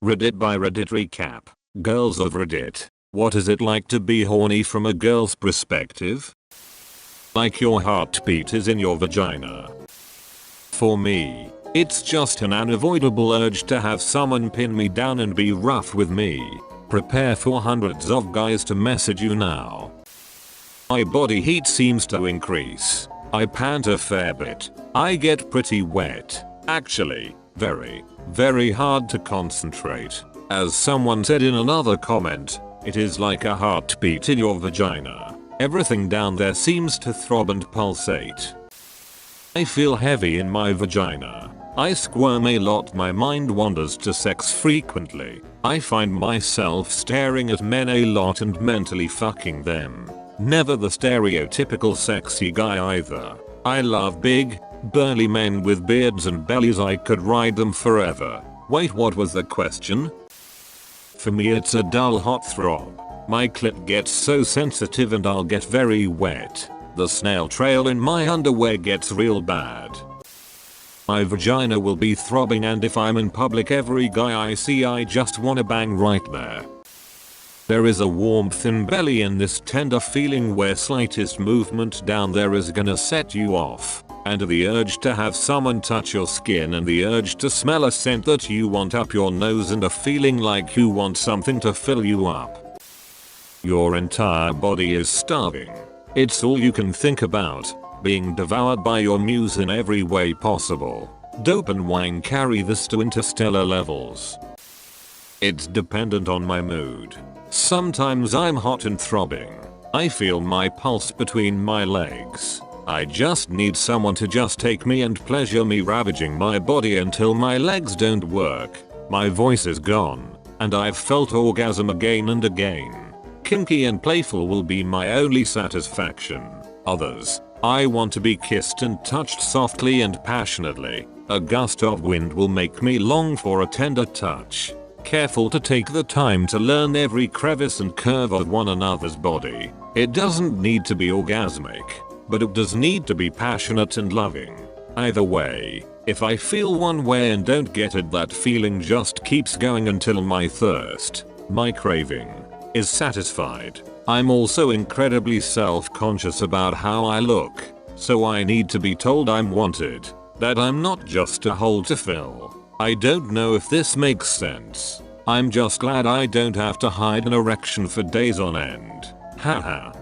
Reddit by Reddit recap. Girls of Reddit. What is it like to be horny from a girl's perspective? Like your heartbeat is in your vagina. For me, it's just an unavoidable urge to have someone pin me down and be rough with me. Prepare for hundreds of guys to message you now. My body heat seems to increase. I pant a fair bit. I get pretty wet. Actually, very hard to concentrate. As someone said in another comment, it is like a heartbeat in your vagina. Everything down there seems to throb and pulsate. I feel heavy in my vagina. I squirm a lot. My mind wanders to sex frequently. I find myself staring at men a lot and mentally fucking them. Never the stereotypical sexy guy either. I love big, burly men with beards and bellies. I could ride them forever. Wait, what was the question? For me it's a dull hot throb. My clit gets so sensitive and I'll get very wet. The snail trail in my underwear gets real bad. My vagina will be throbbing, and if I'm in public every guy I see I just wanna bang right there. There is a warmth in belly and this tender feeling where slightest movement down there is gonna set you off. And the urge to have someone touch your skin and the urge to smell a scent that you want up your nose and a feeling like you want something to fill you up. Your entire body is starving. It's all you can think about. Being devoured by your muse in every way possible. Dope and wine carry this to interstellar levels. It's dependent on my mood. Sometimes I'm hot and throbbing. I feel my pulse between my legs. I just need someone to just take me and pleasure me, ravaging my body until my legs don't work. My voice is gone. And I've felt orgasm again and again. Kinky and playful will be my only satisfaction. Others, I want to be kissed and touched softly and passionately. A gust of wind will make me long for a tender touch. Careful to take the time to learn every crevice and curve of one another's body. It doesn't need to be orgasmic, but it does need to be passionate and loving. Either way, if I feel one way and don't get it, that feeling just keeps going until my thirst, my craving, is satisfied. I'm also incredibly self-conscious about how I look, so I need to be told I'm wanted, that I'm not just a hole to fill. I don't know if this makes sense. I'm just glad I don't have to hide an erection for days on end. Haha.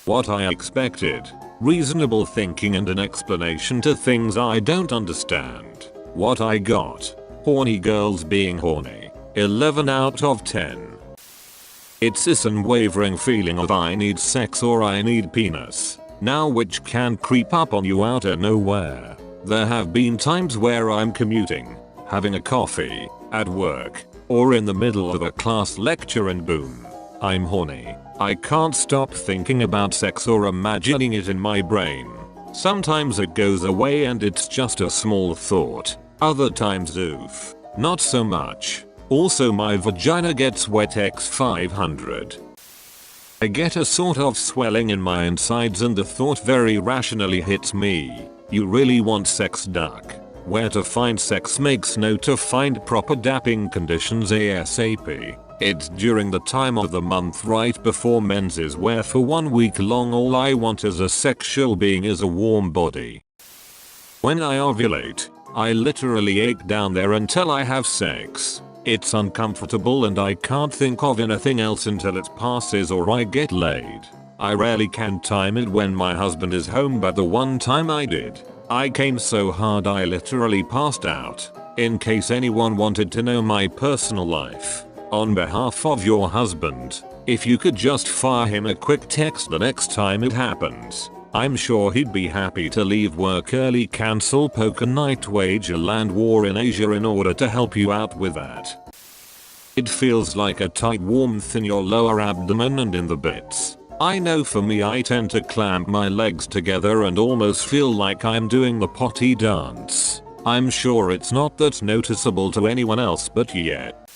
What I expected. Reasonable thinking and an explanation to things I don't understand. What I got. Horny girls being horny. 11 out of 10. It's this unwavering feeling of I need sex or I need penis. Now which can creep up on you out of nowhere. There have been times where I'm commuting, having a coffee, at work, or in the middle of a class lecture and boom, I'm horny. I can't stop thinking about sex or imagining it in my brain. Sometimes it goes away and it's just a small thought. Other times oof, not so much. Also my vagina gets wet x500. I get a sort of swelling in my insides and the thought very rationally hits me. You really want sex, duck? Where to find sex? Makes note to find proper dapping conditions ASAP. It's during the time of the month right before menses where for 1 week long all I want as a sexual being is a warm body. When I ovulate, I literally ache down there until I have sex. It's uncomfortable and I can't think of anything else until it passes or I get laid. I rarely can time it when my husband is home, but the one time I did, I came so hard I literally passed out. In case anyone wanted to know my personal life, on behalf of your husband, if you could just fire him a quick text the next time it happens, I'm sure he'd be happy to leave work early, cancel poker night, wage a land war in Asia in order to help you out with that. It feels like a tight warmth in your lower abdomen and in the bits. I know for me I tend to clamp my legs together and almost feel like I'm doing the potty dance. I'm sure it's not that noticeable to anyone else, but yet.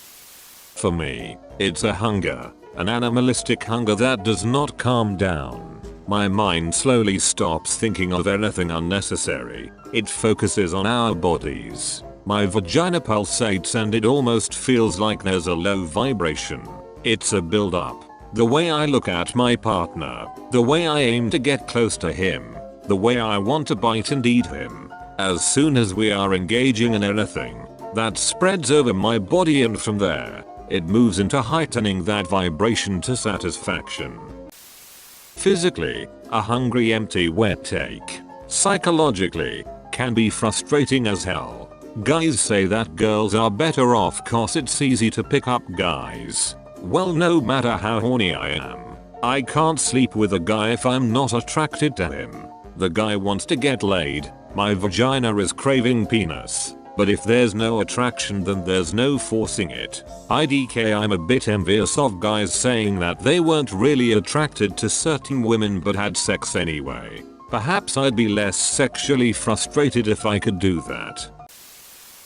For me, it's a hunger, an animalistic hunger that does not calm down. My mind slowly stops thinking of anything unnecessary. It focuses on our bodies. My vagina pulsates and it almost feels like there's a low vibration. It's a build up. The way I look at my partner, the way I aim to get close to him, the way I want to bite and eat him. As soon as we are engaging in anything, that spreads over my body, and from there, it moves into heightening that vibration to satisfaction. Physically, a hungry empty wet take. Psychologically, can be frustrating as hell. Guys say that girls are better off cause it's easy to pick up guys. Well, no matter how horny I am, I can't sleep with a guy if I'm not attracted to him. The guy wants to get laid, my vagina is craving penis. But if there's no attraction, then there's no forcing it. IDK, I'm a bit envious of guys saying that they weren't really attracted to certain women but had sex anyway. Perhaps I'd be less sexually frustrated if I could do that.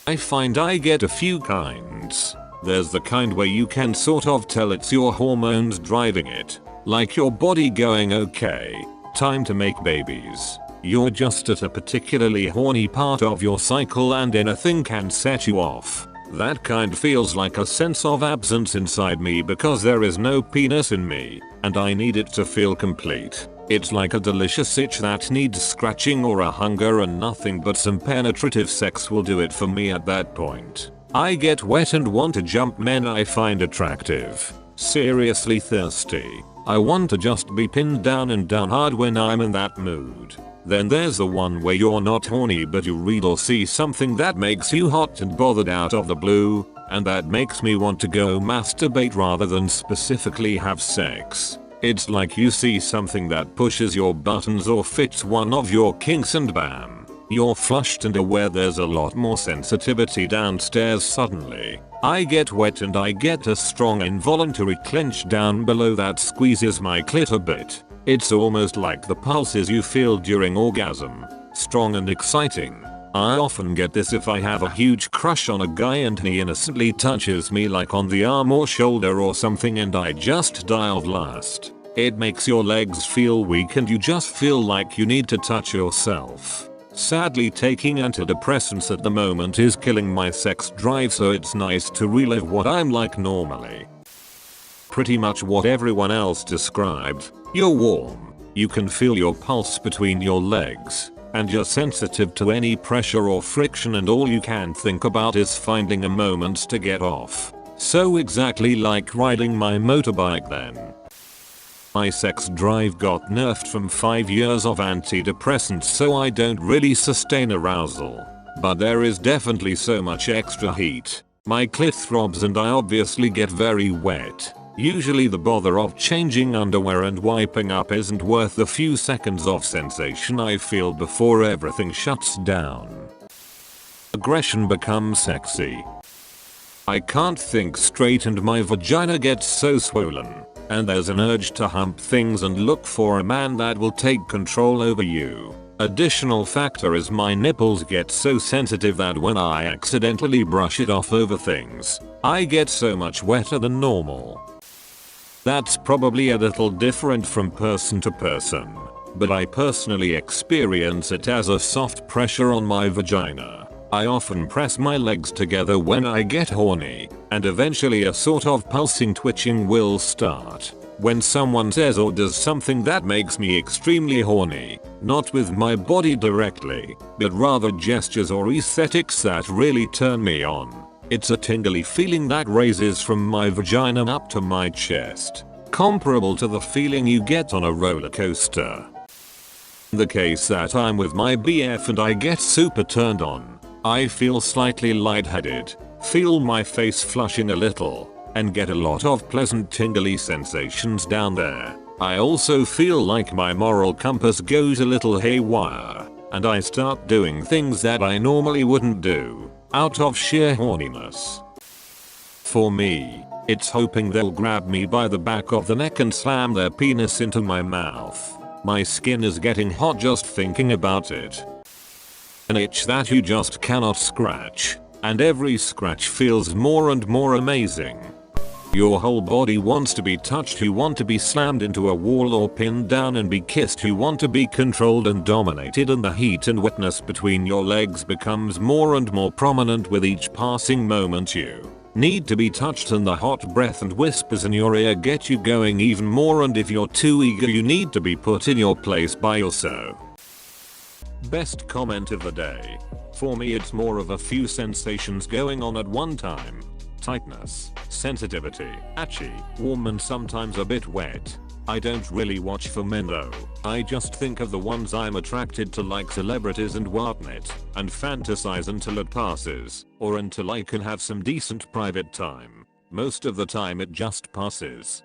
I find I get a few kinds. There's the kind where you can sort of tell it's your hormones driving it. Like your body going, okay, time to make babies. You're just at a particularly horny part of your cycle and anything can set you off. That kind feels like a sense of absence inside me because there is no penis in me, and I need it to feel complete. It's like a delicious itch that needs scratching or a hunger, and nothing but some penetrative sex will do it for me at that point. I get wet and want to jump men I find attractive. Seriously thirsty. I want to just be pinned down and down hard when I'm in that mood. Then there's the one where you're not horny but you read or see something that makes you hot and bothered out of the blue, and that makes me want to go masturbate rather than specifically have sex. It's like you see something that pushes your buttons or fits one of your kinks and bam, you're flushed and aware there's a lot more sensitivity downstairs suddenly. I get wet and I get a strong involuntary clench down below that squeezes my clit a bit. It's almost like the pulses you feel during orgasm. Strong and exciting. I often get this if I have a huge crush on a guy and he innocently touches me like on the arm or shoulder or something and I just die of lust. It makes your legs feel weak and you just feel like you need to touch yourself. Sadly, taking antidepressants at the moment is killing my sex drive, so it's nice to relive what I'm like normally. Pretty much what everyone else described. You're warm, you can feel your pulse between your legs, and you're sensitive to any pressure or friction, and all you can think about is finding a moment to get off. So exactly like riding my motorbike then. My sex drive got nerfed from 5 years of antidepressants, so I don't really sustain arousal. But there is definitely so much extra heat. My clit throbs and I obviously get very wet. Usually the bother of changing underwear and wiping up isn't worth the few seconds of sensation I feel before everything shuts down. Aggression becomes sexy. I can't think straight and my vagina gets so swollen, and there's an urge to hump things and look for a man that will take control over you. Additional factor is my nipples get so sensitive that when I accidentally brush it off over things, I get so much wetter than normal. That's probably a little different from person to person, but I personally experience it as a soft pressure on my vagina. I often press my legs together when I get horny, and eventually a sort of pulsing twitching will start. When someone says or does something that makes me extremely horny, not with my body directly, but rather gestures or aesthetics that really turn me on. It's a tingly feeling that raises from my vagina up to my chest, comparable to the feeling you get on a roller coaster. In the case that I'm with my BF and I get super turned on, I feel slightly lightheaded, feel my face flushing a little, and get a lot of pleasant tingly sensations down there. I also feel like my moral compass goes a little haywire, and I start doing things that I normally wouldn't do, out of sheer horniness. For me, it's hoping they'll grab me by the back of the neck and slam their penis into my mouth. My skin is getting hot just thinking about it. An itch that you just cannot scratch, and every scratch feels more and more amazing. Your whole body wants to be touched, you want to be slammed into a wall or pinned down and be kissed, you want to be controlled and dominated, and the heat and wetness between your legs becomes more and more prominent with each passing moment. You need to be touched, and the hot breath and whispers in your ear get you going even more, and if you're too eager you need to be put in your place by yourself. Best comment of the day. For me it's more of a few sensations going on at one time. Tightness, sensitivity, itchy, warm, and sometimes a bit wet. I don't really watch for men though. I just think of the ones I'm attracted to, like celebrities and whatnot, and fantasize until it passes, or until I can have some decent private time. Most of the time it just passes.